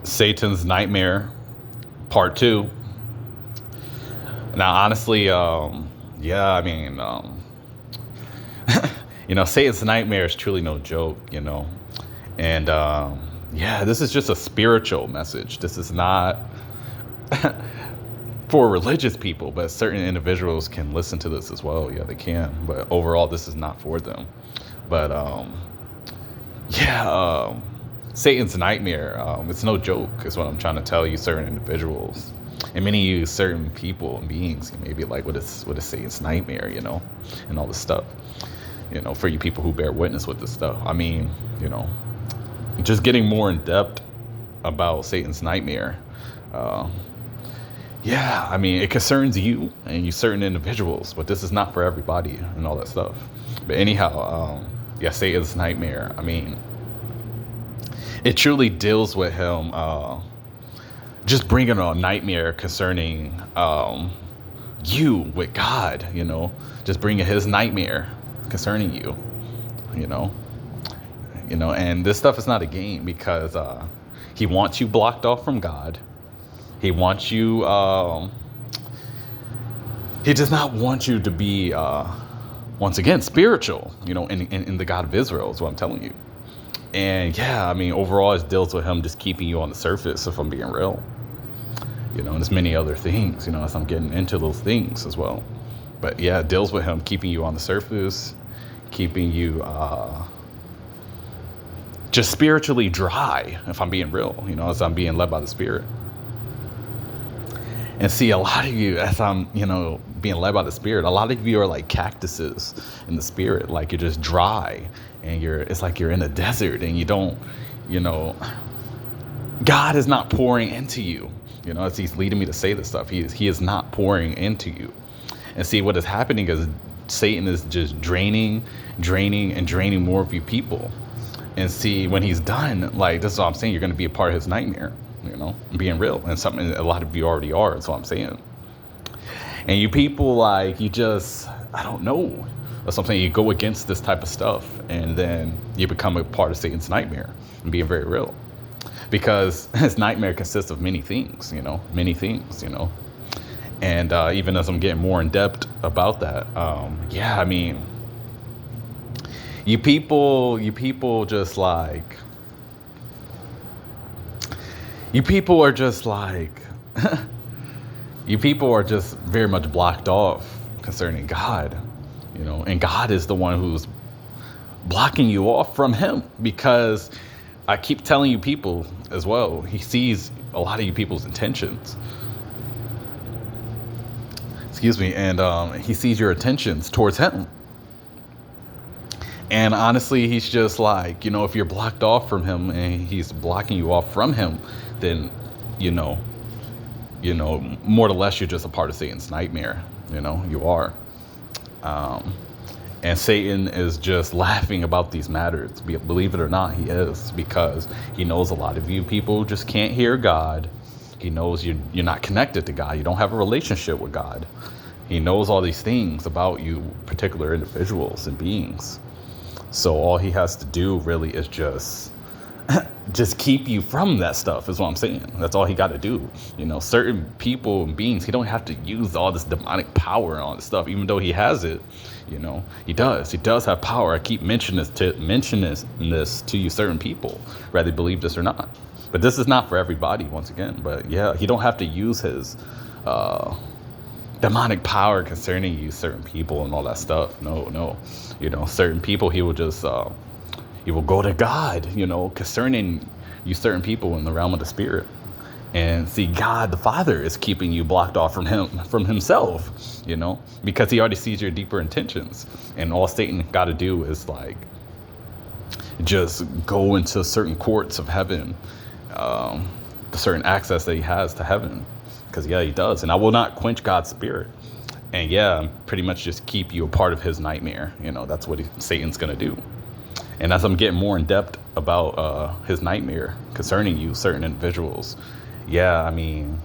Satan's Nightmare Part 2. Now, honestly, yeah, I mean, Satan's Nightmare is truly no joke, and yeah, this is just a spiritual message. This is not for religious people, but certain individuals can listen to this as well. Yeah, they can, but overall, this is not for them. But yeah, Satan's Nightmare, it's no joke, is what I'm trying to tell you, certain individuals. And many of you, certain people and beings, you may be like, what is Satan's Nightmare, and all this stuff, for you people who bear witness with this stuff. I mean, just getting more in depth about Satan's Nightmare. Yeah, I mean, it concerns you and you certain individuals, but this is not for everybody and all that stuff. But anyhow, yeah, Satan's Nightmare, I mean, it truly deals with him just bringing a nightmare concerning you with God, just bringing his nightmare concerning you, and this stuff is not a game because he wants you blocked off from God. He wants you, he does not want you to be, once again, spiritual, in the God of Israel is what I'm telling you. And yeah, I mean, overall, it deals with him just keeping you on the surface, if I'm being real. And there's many other things, as I'm getting into those things as well. But yeah, it deals with him keeping you on the surface, keeping you just spiritually dry, if I'm being real, as I'm being led by the Spirit. And see, a lot of you, as I'm, being led by the Spirit, a lot of you are like cactuses in the Spirit, like you're just dry, and it's like you're in a desert, and you don't, God is not pouring into you, as he's leading me to say this stuff. He is not pouring into you. And see, what is happening is Satan is just draining more of you people. And see, when he's done, like, this is what I'm saying, you're going to be a part of his nightmare, being real, and something a lot of you already are. That's what I'm saying. And you people, like, you just, I don't know. That's what I'm saying. You go against this type of stuff, and then you become a part of Satan's nightmare, and being very real. Because his nightmare consists of many things, many things, And even as I'm getting more in depth about that, yeah, I mean, you people just like, you people are just like, you people are just very much blocked off concerning God, and God is the one who's blocking you off from him, because I keep telling you people as well, he sees a lot of you people's intentions. Excuse me. And he sees your intentions towards him. And honestly, he's just like, if you're blocked off from him and he's blocking you off from him, then, more or less, you're just a part of Satan's nightmare. You are. And Satan is just laughing about these matters. Believe it or not, he is, because he knows a lot of you people just can't hear God. He knows you're not connected to God. You don't have a relationship with God. He knows all these things about you, particular individuals and beings. So all he has to do really is just keep you from that stuff, is what I'm saying. That's all he got to do. Certain people and beings, he don't have to use all this demonic power and all this stuff, even though he has it. He does have power. I keep mentioning this to you, certain people, whether you believe this or not. But this is not for everybody, once again. But yeah, he don't have to use his demonic power concerning you, certain people and all that stuff. No. Certain people, he will just, he will go to God, concerning you, certain people in the realm of the Spirit. And see, God the Father is keeping you blocked off from himself, because he already sees your deeper intentions. And all Satan got to do is like just go into certain courts of heaven, the certain access that he has to heaven, because yeah, he does. And I will not quench God's Spirit. And yeah, pretty much just keep you a part of his nightmare. That's what Satan's gonna do. And as I'm getting more in depth about his nightmare concerning you, certain individuals, yeah, I mean,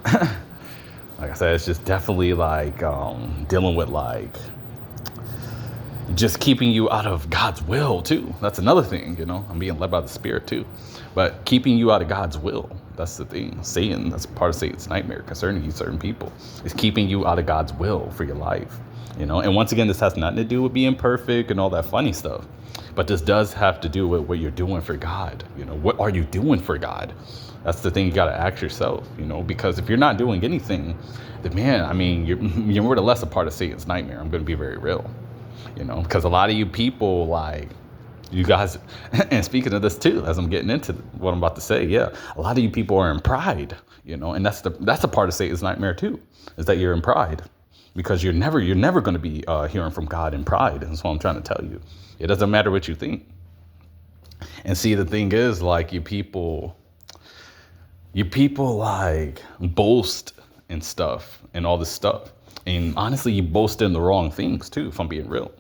like I said, it's just definitely like dealing with like just keeping you out of God's will too. That's another thing, I'm being led by the Spirit too. But keeping you out of God's will, that's the thing. Satan, that's part of Satan's nightmare concerning you, certain people, is keeping you out of God's will for your life. And once again, this has nothing to do with being perfect and all that funny stuff. But this does have to do with what you're doing for God. What are you doing for God? That's the thing you got to ask yourself, because if you're not doing anything, then man, you're more or less a part of Satan's nightmare. I'm going to be very real, because a lot of you people, like you guys, and speaking of this too, as I'm getting into what I'm about to say, yeah, a lot of you people are in pride, and that's a part of Satan's nightmare too, is that you're in pride. Because you're never going to be hearing from God in pride. And that's what I'm trying to tell you. It doesn't matter what you think. And see, the thing is, like, you people like boast and stuff and all this stuff. And honestly, you boast in the wrong things too, if I'm being real.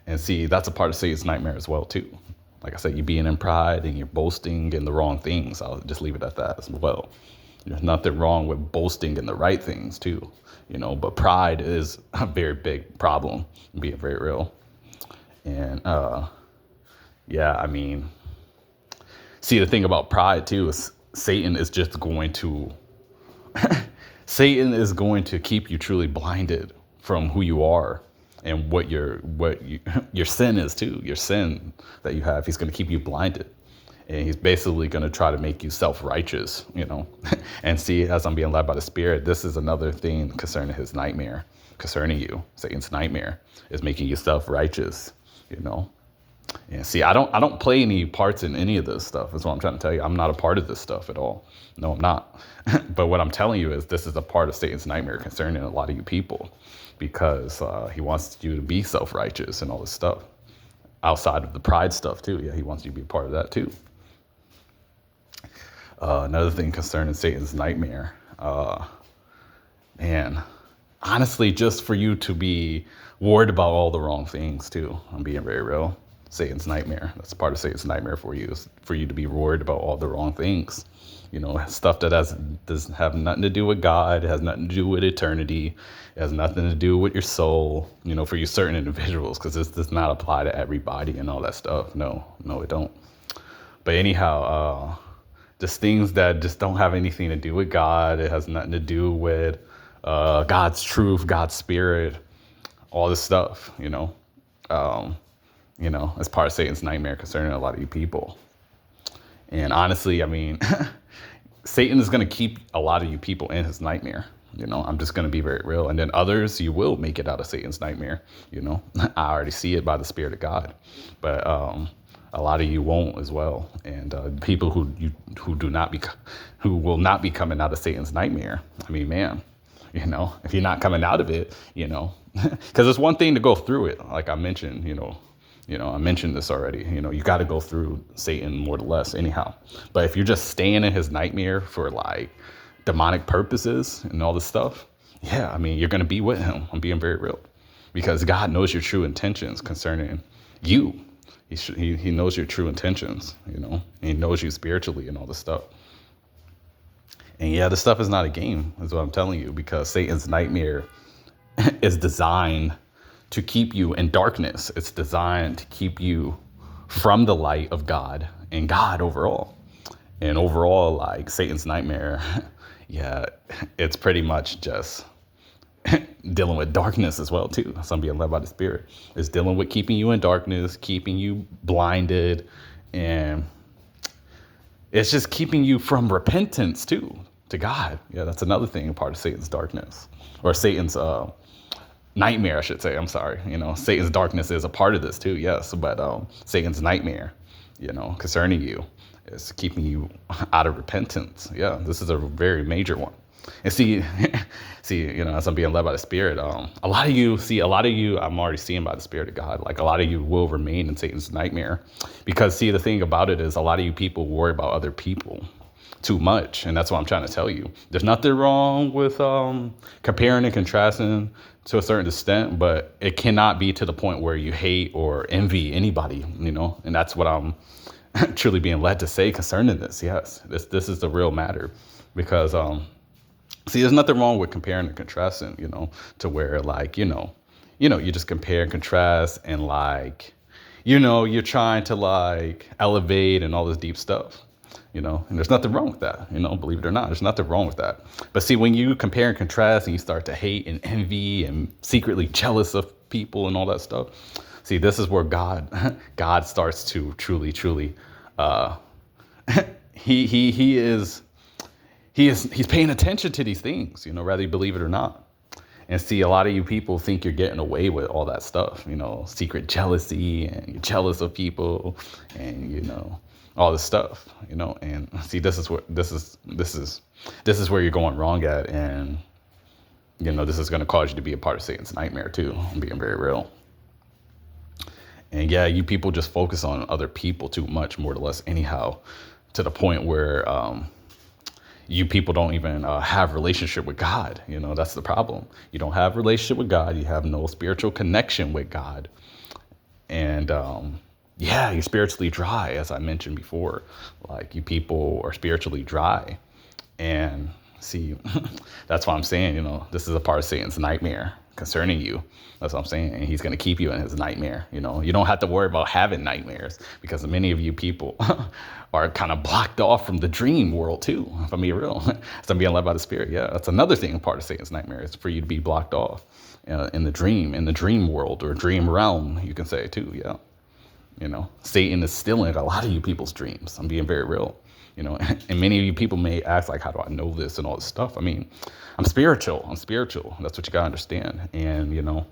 And see, that's a part of Satan's nightmare as well too. Like I said, you being in pride and you're boasting in the wrong things. I'll just leave it at that as well. There's nothing wrong with boasting in the right things too. But pride is a very big problem, being very real. And see, the thing about pride too is Satan is going to keep you truly blinded from who you are and what your sin is too. Your sin that you have, he's going to keep you blinded. And he's basically going to try to make you self-righteous, And see, as I'm being led by the Spirit, this is another thing concerning his nightmare, concerning you. Satan's nightmare is making you self-righteous, And see, I don't play any parts in any of this stuff. That's what I'm trying to tell you. I'm not a part of this stuff at all. No, I'm not. But what I'm telling you is this is a part of Satan's nightmare concerning a lot of you people, because he wants you to be self-righteous and all this stuff. Outside of the pride stuff too. Yeah, he wants you to be a part of that too. Another thing concerning Satan's nightmare, honestly, just for you to be worried about all the wrong things too. I'm being very real. Satan's nightmare. That's part of Satan's nightmare for you, is for you to be worried about all the wrong things. Stuff that doesn't have nothing to do with God. It has nothing to do with eternity. It has nothing to do with your soul, for you certain individuals, because this does not apply to everybody and all that stuff. No, it don't. But anyhow, just things that just don't have anything to do with God. It has nothing to do with God's truth, God's spirit, all this stuff, as part of Satan's nightmare concerning a lot of you people. And honestly, Satan is going to keep a lot of you people in his nightmare. I'm just going to be very real. And then others, you will make it out of Satan's nightmare. I already see it by the Spirit of God. But a lot of you won't as well. And people who will not be coming out of Satan's nightmare. If you're not coming out of it, because it's one thing to go through it. Like I mentioned, I mentioned this already. You got to go through Satan more or less anyhow. But if you're just staying in his nightmare for like demonic purposes and all this stuff, yeah, you're going to be with him. I'm being very real, because God knows your true intentions concerning you. He knows your true intentions, He knows you spiritually and all this stuff. And yeah, this stuff is not a game, is what I'm telling you, because Satan's nightmare is designed to keep you in darkness. It's designed to keep you from the light of God and God overall. And overall, like Satan's nightmare, yeah, it's pretty much just dealing with darkness as well too. So I'm being led by the Spirit. It's dealing with keeping you in darkness, keeping you blinded, and it's just keeping you from repentance too, to God. Yeah, that's another thing, part of Satan's darkness, or Satan's nightmare, I should say. I'm sorry. Satan's darkness is a part of this too, yes, but Satan's nightmare, concerning you, is keeping you out of repentance. Yeah, this is a very major one. And see, as I'm being led by the Spirit, a lot of you, I'm already seeing by the Spirit of God, like a lot of you will remain in Satan's nightmare, because see, the thing about it is a lot of you people worry about other people too much. And that's what I'm trying to tell you. There's nothing wrong with comparing and contrasting to a certain extent, but it cannot be to the point where you hate or envy anybody, and that's what I'm truly being led to say concerning this. Yes, this is the real matter, because see, there's nothing wrong with comparing and contrasting, to where like, you just compare and contrast and like, you're trying to like elevate and all this deep stuff, and there's nothing wrong with that, believe it or not, there's nothing wrong with that. But see, when you compare and contrast and you start to hate and envy and secretly jealous of people and all that stuff, see, this is where God starts to truly, uh, he's paying attention to these things, whether you believe it or not. And see, a lot of you people think you're getting away with all that stuff, secret jealousy, and you're jealous of people, and all this stuff, And see, this is where you're going wrong at, and this is going to cause you to be a part of Satan's nightmare too. I'm being very real. And yeah, you people just focus on other people too much, more or less, anyhow, to the point where you people don't even have a relationship with God. That's the problem. You don't have a relationship with God. You have no spiritual connection with God. And yeah, you're spiritually dry, as I mentioned before. Like, you people are spiritually dry. And see, that's why I'm saying, this is a part of Satan's nightmare concerning you. That's what I'm saying. And he's going to keep you in his nightmare. You don't have to worry about having nightmares, because many of you people are kind of blocked off from the dream world too, if I'm being real. So I'm being led by the Spirit. Yeah, that's another thing, part of Satan's nightmare, is for you to be blocked off in the dream world, or dream realm, you can say too. Yeah. Satan is stealing a lot of you people's dreams. I'm being very real. And many of you people may ask, like, how do I know this and all this stuff? I mean, I'm spiritual. That's what you gotta understand. And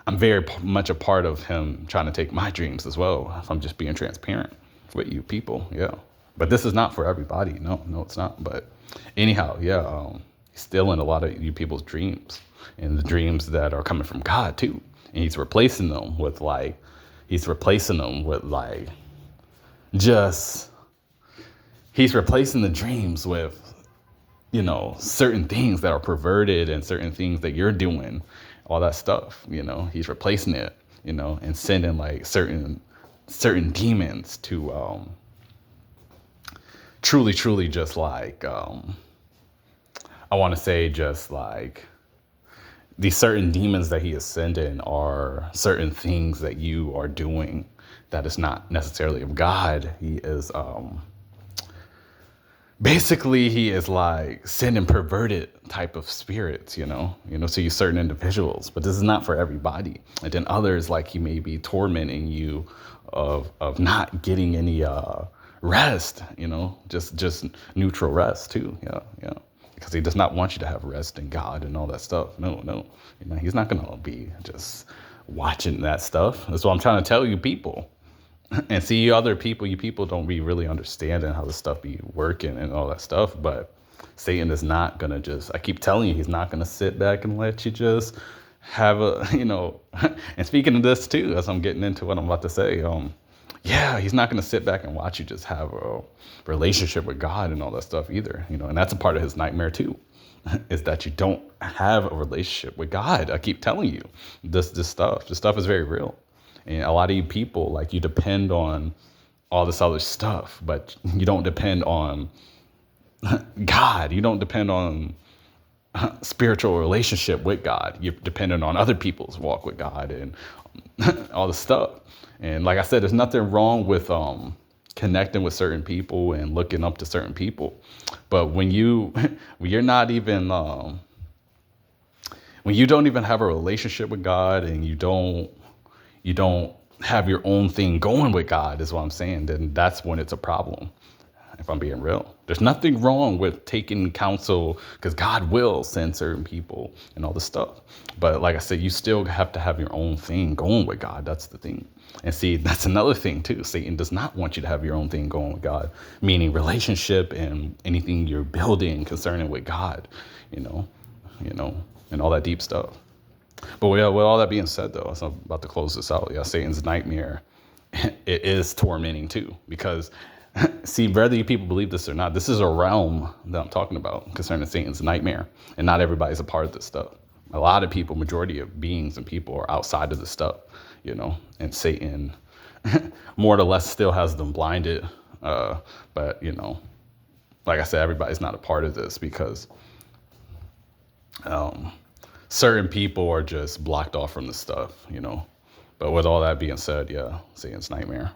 I'm very much a part of him trying to take my dreams as well, if I'm just being transparent with you people. Yeah. But this is not for everybody. No, it's not. But anyhow, yeah, he's stealing a lot of you people's dreams, and the dreams that are coming from God too. And he's replacing them with he's replacing the dreams with, certain things that are perverted, and certain things that you're doing, all that stuff, he's replacing it, and sending like certain demons to truly just like, I want to say, just like, these certain demons that he is sending are certain things that you are doing that is not necessarily of God. He is basically, he is like sending perverted type of spirits, to you certain individuals. But this is not for everybody. And then others, like, he may be tormenting you of not getting any rest, just neutral rest too. Yeah. Because he does not want you to have rest in God and all that stuff. No. He's not going to be just watching that stuff. That's what I'm trying to tell you people. And see, you people don't be really understanding how this stuff be working and all that stuff. But Satan is not going to just, I keep telling you, he's not going to sit back and let you just have and speaking of this too, as I'm getting into what I'm about to say, yeah, he's not going to sit back and watch you just have a relationship with God and all that stuff either, and that's a part of his nightmare too, is that you don't have a relationship with God. I keep telling you, this stuff is very real. And a lot of you people, like, you depend on all this other stuff, but you don't depend on God. You don't depend on spiritual relationship with God. You're dependent on other people's walk with God and all the stuff. And like I said, there's nothing wrong with connecting with certain people and looking up to certain people. But when you're not even when you don't even have a relationship with God, and you don't have your own thing going with God, is what I'm saying, then that's when it's a problem, if I'm being real. There's nothing wrong with taking counsel, because God will send certain people and all this stuff. But like I said, you still have to have your own thing going with God. That's the thing. And see, that's another thing too. Satan does not want you to have your own thing going with God, meaning relationship and anything you're building concerning with God, and all that deep stuff. But with all that being said, though, as I'm about to close this out, yeah, Satan's nightmare, it is tormenting too, because see, whether you people believe this or not, this is a realm that I'm talking about concerning Satan's nightmare, and not everybody's a part of this stuff. A lot of people, majority of beings and people, are outside of this stuff, and Satan more or less still has them blinded. But like I said, everybody's not a part of this because um, certain people are just blocked off from this stuff, you know. But with all that being said, yeah, Satan's nightmare.